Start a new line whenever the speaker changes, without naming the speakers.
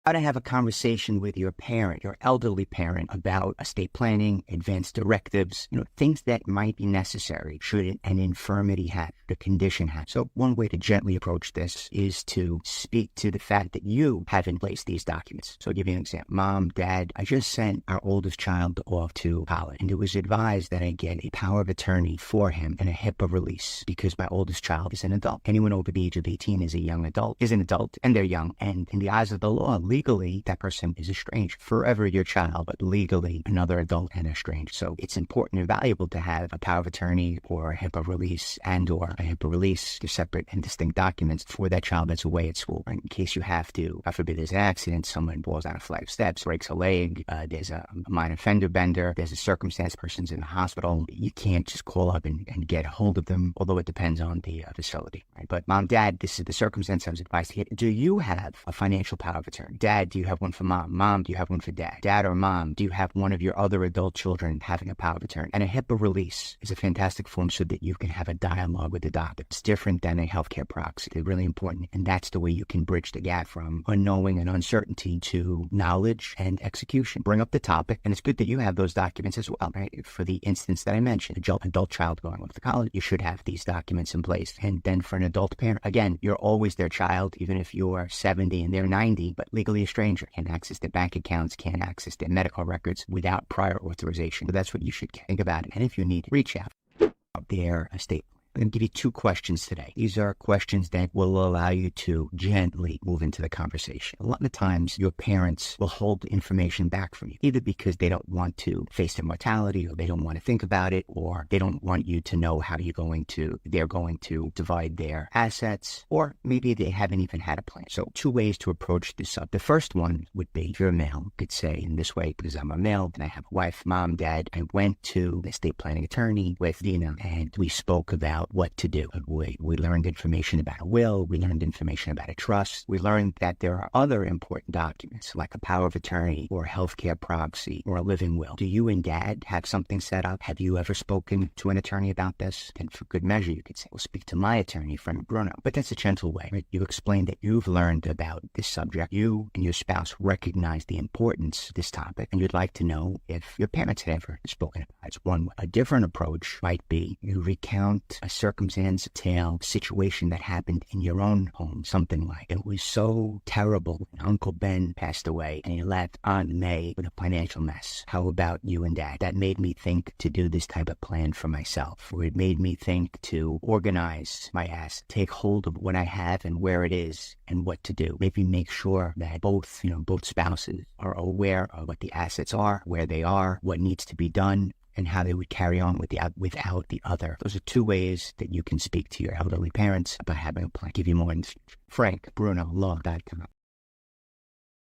how to have a conversation with your parent, your elderly parent, about estate planning, advanced directives, things that might be necessary should an infirmity happen, a condition happen. So one way to gently approach this is to speak to the fact that you have in place these documents. So I'll give you an example. Mom, Dad, I just sent our oldest child off to college, and it was advised that I get a power of attorney for him and a HIPAA release because my oldest child is an adult. Anyone over the age of 18 is an adult, and they're young. And in the eyes of the law, legally, that person is estranged. Forever your child, but legally another adult and estranged. So it's important and valuable to have a power of attorney or a HIPAA release or a HIPAA release. They're separate and distinct documents for that child that's away at school. In case you have to, God forbid there's an accident, someone falls down a flight of steps, breaks a leg, there's a minor fender bender, there's a circumstance, person's in the hospital, you can't just call up and get a hold of them, although it depends on the facility. Right? But Mom, Dad, this is the circumstance I was advised to get. Do you have a financial power of attorney? Dad, do you have one for Mom? Mom, do you have one for Dad? Dad or Mom, do you have one of your other adult children having a power of attorney? And a HIPAA release is a fantastic form so that you can have a dialogue with the doctor. It's different than a healthcare proxy. They're really important. And that's the way you can bridge the gap from unknowing and uncertainty to knowledge and execution. Bring up the topic. And it's good that you have those documents as well, right? For the instance that I mentioned, adult child going off to college, you should have these documents in place. And then for an adult parent, again, you're always their child, even if you're 70 and they're 90, but legally a stranger. Can't access their bank accounts, can't access their medical records without prior authorization. So that's what you should think about it. And if you need to reach out their estate. I'm going to give you 2 questions today. These are questions that will allow you to gently move into the conversation. A lot of times, your parents will hold information back from you, either because they don't want to face their mortality, or they don't want to think about it, or they don't want you to know how they're going to divide their assets, or maybe they haven't even had a plan. So 2 ways to approach this up. The first one would be, if you're a male, you could say in this way, because I'm a male and I have a wife, Mom, Dad, I went to the estate planning attorney with Dina, and we spoke about what to do. We learned information about a will. We learned information about a trust. We learned that there are other important documents like a power of attorney or a healthcare proxy or a living will. Do you and Dad have something set up? Have you ever spoken to an attorney about this? And for good measure, you could say, well, speak to my attorney, friend Bruno. But that's a gentle way, right? You explain that you've learned about this subject. You and your spouse recognize the importance of this topic, and you'd like to know if your parents had ever spoken about it. It's one way. A different approach might be you recount a circumstance, a tale, a situation that happened in your own home. Something like, it was so terrible when Uncle Ben passed away and he left Aunt May with a financial mess. How about you and Dad? That made me think to do this type of plan for myself, or it made me think to organize my assets, take hold of what I have and where it is and what to do. Maybe make sure that both spouses are aware of what the assets are, where they are, what needs to be done, and how they would carry on without the other. Those are 2 ways that you can speak to your elderly parents about having a plan. Give you more in Frank, Bruno, Law.com.